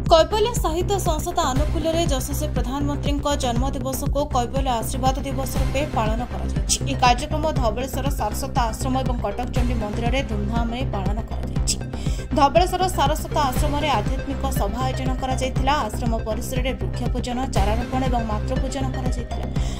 कैबल्य साहित्य संसद आनुकूल्य यशस्वी प्रधानमंत्री जन्मदिवस को कैबल्य आशीर्वाद दिवस रूपे पालन कर कार्यक्रम धवलेश्वर सारस्वत आश्रम और कटक चंडी मंदिर में धूमधाम पालन कर धवलेश्वर सारस्वत आश्रम में आध्यात्मिक सभा आयोजन कर आश्रम परिसर में वृक्षपूजन चारारोपण और मातृपूजन कर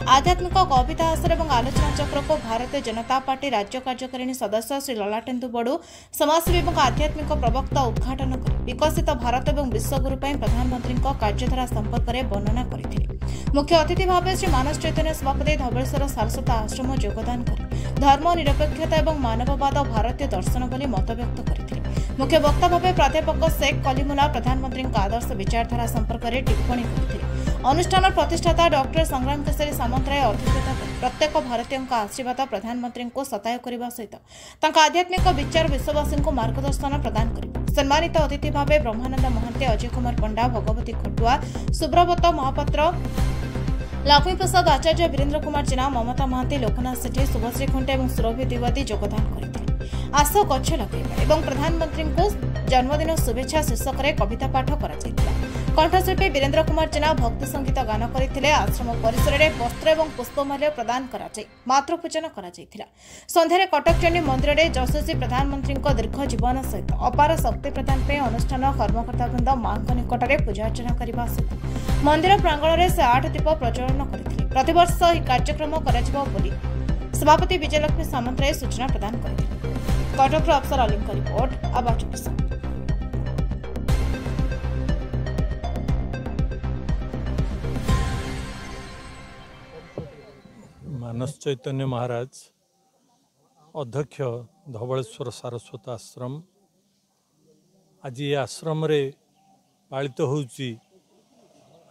आध्यात्मिक कविता आसर और आलोचना चक्र को भारतीय जनता पार्टी राज्य कार्यकारिणी सदस्य श्री ललाटेन्दु बड़ू समाजसेवी और आध्यात्मिक प्रवक्ता उद्घाटन कर विकसित भारत और विश्वगुरु प्रधानमंत्री कार्यधारा संपर्क में वर्णना करते मुख्य अतिथि भाव श्री मानस चैतन्य सभापति धवलेश्वर सारस्वत आश्रम योगदान कर धर्म निरपेक्षता और मानववाद भारतीय दर्शन बोली मतव्यक्त करते मुख्य वक्ता भाव प्राध्यापक शेख कलीमुल्ला प्रधानमंत्री आदर्श विचारधारा संपर्क में टिप्पणी करते अनुष्ठान प्रतिष्ठाता डॉक्टर संग्राम केसरी सामंतराय अध्यक्षता कर प्रत्येक भारतीय आशीर्वाद प्रधानमंत्री को सताय करने सहित आध्यात्मिक विचार विश्ववासी को मार्गदर्शन प्रदान कर सम्मानित अतिथि भाव ब्रह्मानंद महांती अजय कुमार पंडा भगवती खटुआ सुब्रत महापात्र लक्ष्मी प्रसाद आचार्य वीरेन्द्र कुमार जेना ममता महांती लोकनाथ सेठी शुभश्री खुंटे और सुरभि द्विवेदी योगदान करते आस गछ लगे प्रधानमंत्री को जन्मदिन शुभेच्छा शीर्षक में कविता पाठ कर कंठशिल्पी वीरेन्द्र कुमार जेना भक्ति संगीत गान करते आश्रम परिसर में वस्त्र और पुष्पमाल्य प्रदान कर मातृपूजन कर सन्धार कटक चंडी मंदिर में यशस्वी प्रधानमंत्री दीर्घ जीवन सहित अपार शक्ति प्रदान पर अनुष्ठान कर्मकर्तावृंद मां निकट में पूजार्चना करने सहित मंदिर प्रांगण में से 8 दीप प्रज्वलन करते प्रतिवर्ष यह कार्यक्रम सभापति विजयलक्ष्मी सामंतराय सूचना प्रदान करते कटक अफसर अली का रिपोर्ट आवाज मानस चैतन्य महाराज अध्यक्ष धवलेश्वर सारस्वत आश्रम आज ये आश्रम रे पालित होउची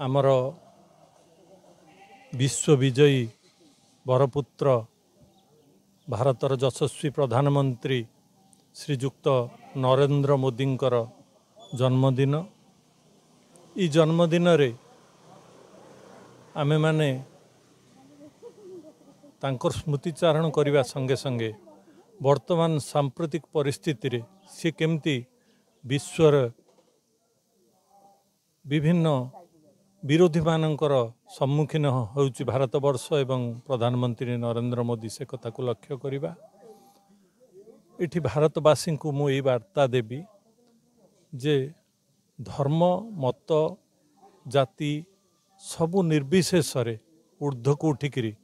आमर विश्वविजयी बरपुत्र भारतर यशस्वी प्रधानमंत्री श्रीजुक्त नरेंद्र मोदींकर जन्मदिन। ई जन्मदिन रे आमे माने तांकर स्मृतिचारण करने संगे संगे वर्तमान सांप्रतिक परिस्थिति रे सी केमती विश्वर विभिन्न विरोधी मानकर सम्मुखीन होउची भारतवर्ष एवं प्रधानमंत्री नरेंद्र मोदी से कथा को लक्ष्य करिबा। इठी भारतवासी को मु ये वार्ता देवी जे धर्म मत जाति सबु निर्विशेष रे ऊर्ध्व को उठिकी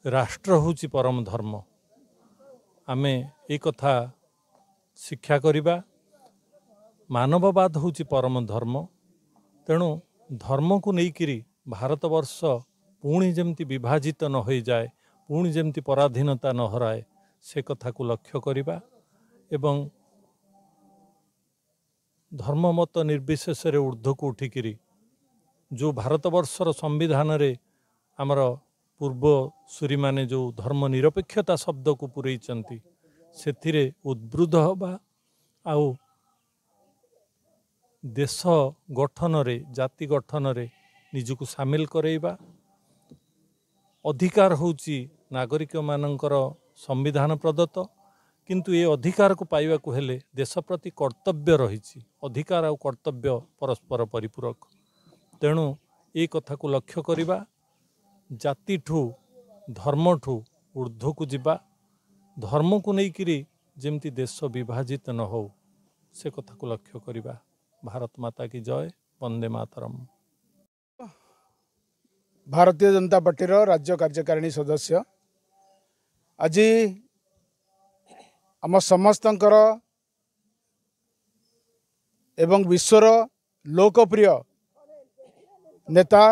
राष्ट्र होची परम धर्म आमे एक कथा शिक्षा करिबा। मानववाद होची परम धर्म तेणु धर्म को लेकिरी भारतवर्ष पुणी जमती विभाजित न हो जाए पुणी जमती पराधीनता न हराए से कथा को लक्ष्य करिबा एवं धर्म मत निर्विशेष रे ऊर्ध्व को उठिकी जो भारतवर्षर संविधान रे आमर पूर्व सूरी माने जो धर्म निरपेक्षता शब्द को पुरैचंती सेथिरे उद्बुद्ध हवा आउ देश गठन रे जाति गठन रे निजको सामिल करैबा अधिकार होची नागरिक मानकर संविधान प्रदत्त किंतु ये अधिकार को पाइबा को हेले देश प्रति कर्तव्य रही अधिकार और कर्तव्य परस्पर परिपूरक तेणु ये कथा को लक्ष्य करिबा जाति ठू धर्म ठू ऊर्ध्व को जिबा धर्म को लेकिरी जेमती देश विभाजित न हो से कथा को लक्ष्य करिबा। भारत माता की जय वंदे मातरम। भारतीय जनता पार्टी राज्य कार्यकारिणी सदस्य आज आम समस्तंकर एवं विश्वर लोकप्रिय नेता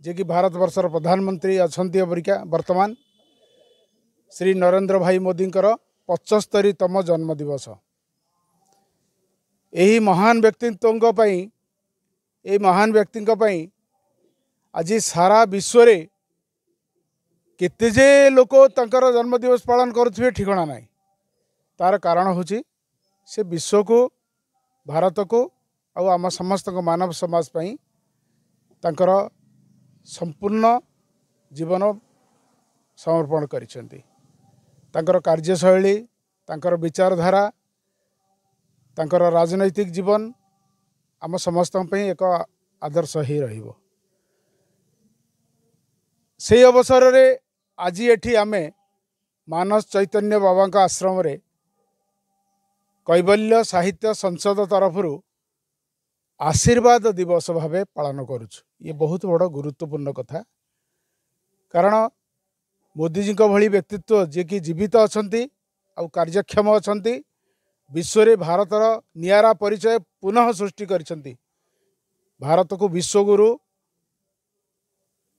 जे कि भारत वर्षर प्रधानमंत्री अच्छा परिका वर्तमान श्री नरेंद्र भाई मोदींकर 75तम जन्मदिवस यही महान व्यक्तित्व महान व्यक्ति आज सारा विश्व रे केते जे लोक तंकर जन्मदिवस पालन करुथिबे ठिकाना नहीं तार कारण होची से विश्व को भारत को आम समस्त मानव समाज पई तंकर संपूर्ण जीवन समर्पण करिसेंती। तांकर कार्यशैली तांकर विचारधारा तांकर राजनैतिक जीवन आम समस्त एक आदर्श ही रहिबो। से अवसर रे आज एठी आमे मानस चैतन्य बाबा का आश्रम रे कैवल्य साहित्य संसद तरफ आशीर्वाद दिवस भाव पालन करुछु। ये बहुत बड़ गुरुत्वपूर्ण कथा, कारण मोदीजी भली व्यक्तित्व जे कि जीवित अछंती आ कार्यक्षम अछंती, विश्व भारतर नियारा परिचय पुनः सृष्टि करिसंती। भारत को विश्वगुरु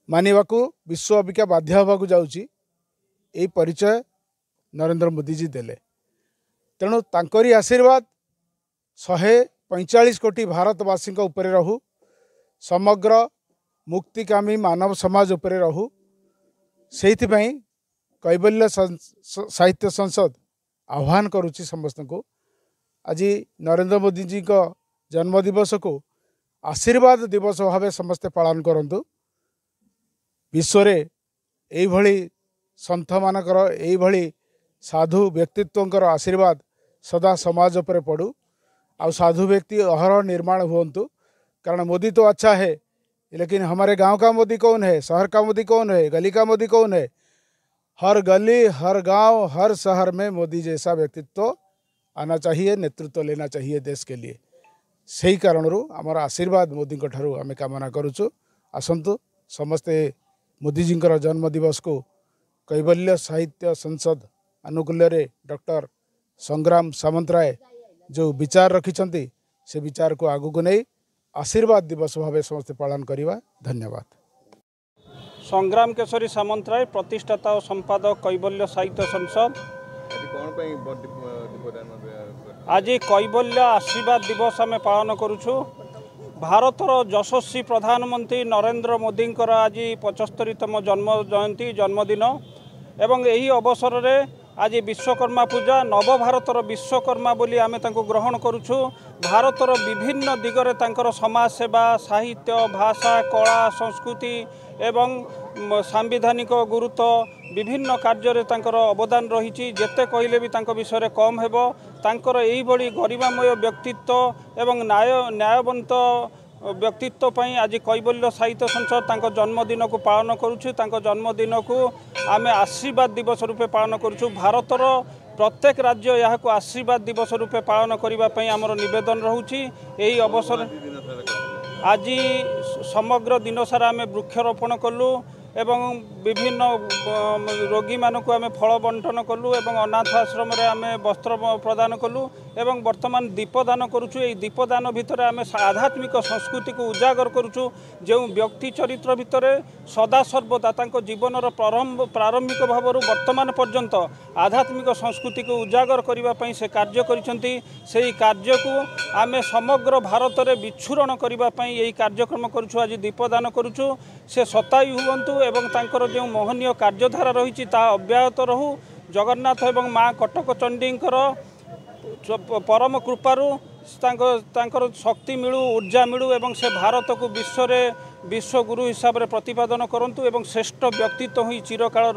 मानिबाकू विश्व अबिका बाध्य होबाकू जाउची, एई परिचय नरेंद्र मोदीजी देले। तेणु तांकरी आशीर्वाद 145 कोटी भारतवासी उपरे रहू, समग्र मुक्तिकामी मानव समाज उपरे रहू। से कैवल्य साहित्य संसद आह्वान करुच्ची समस्त को आज नरेंद्र मोदी जी को जन्मदिवस को आशीर्वाद दिवस भाव समस्ते पालन करंतु। विश्व एई भली संत मानकर एई भली साधु व्यक्तित्वंकर आशीर्वाद सदा समाज पर पड़ू, आ साधु व्यक्ति अहरह निर्माण हुंतु। कारण मोदी तो अच्छा है, लेकिन हमारे गांव का मोदी कौन है, शहर का मोदी कौन है, गली का मोदी कौन है? हर गली, हर गांव, हर शहर में मोदी जैसा व्यक्तित्व आना चाहिए, नेतृत्व लेना चाहिए देश के लिए। सही कारण आमर आशीर्वाद मोदी ठारू आम कामना करुचु। आसंतु समस्ते मोदीजी जन्मदिवस को कैवल्य साहित्य संसद अनुकूल डॉक्टर संग्राम सामंतराय जो विचार रखिंट से विचार को आगू को नहीं आशीर्वाद दिवस भाव समस्त पालन करवा। धन्यवाद। संग्राम केशरी सामंतराय, प्रतिष्ठाता और संपादक कैवल्य साहित्य संसद। आज कैवल्य आशीर्वाद दिवस आम पालन करुछु। भारतर यशस्वी प्रधानमंत्री नरेंद्र मोदी आज 75तम जन्म जयंती जन्मदिन एवं यही अवसर में आज विश्वकर्मा पूजा नवभारतर विश्वकर्मा बोली आमे तांको ग्रहण करुछु। भारतर विभिन्न दिगरे तांकर समाज सेवा, साहित्य, भाषा, कला, संस्कृति एवं सांविधानिक गुरुत्व विभिन्न कार्य तांकर अवदान रही। जेते कहले भी तांको विषय कम हेबो। तांकर एही भली गरिमामय व्यक्तित्व एवं न्यायवंत व्यक्तित्व पई आज कैवल्य साहित्य संसद तांको जन्मदिन को पालन करुछु। तांको जन्मदिन को आमे आशीर्वाद दिवस रूपे पालन करुछु। भारतर प्रत्येक राज्य यहाँ को आशीर्वाद दिवस रूपे पालन करबा पई हमर निवेदन रहउछि। एही अवसर आज समग्र दिन सारा आमे वृक्षरोपण कलु एवं विभिन्न रोगी मानक आमे फल बंटन कलु एवं अनाथ आश्रम रे आमे वस्त्र प्रदान कलु एवं वर्तमान दीपदान करुछु। एई दीपदान भितर आमे आध्यात्मिक संस्कृति को उजागर करुछु। जो व्यक्ति चरित्र भितर सदा सर्वदा तांको जीवनर प्रारंभिक भावरु वर्तमान पर्यंत आध्यात्मिक संस्कृति को उजागर करबा पई से कार्य करिसंती। सेही कार्य को आमे समग्र भारत रे विच्छुरण करबा पई एई कार्यक्रम करुछु। आज दीपदान करुछु। से शतायु हुवंतु एवं तांकर जो मोहनीय कार्यधारा रही अब्याहत रहू। जगन्नाथ एवं माँ कटक चंडींकर परम कृपारू तांकर शक्ति मिलू, ऊर्जा मिलू एवं से भारत को विश्व गुरु हिसाब से प्रतिपादन करंतु एवं श्रेष्ठ व्यक्तित्व ही चिरकाल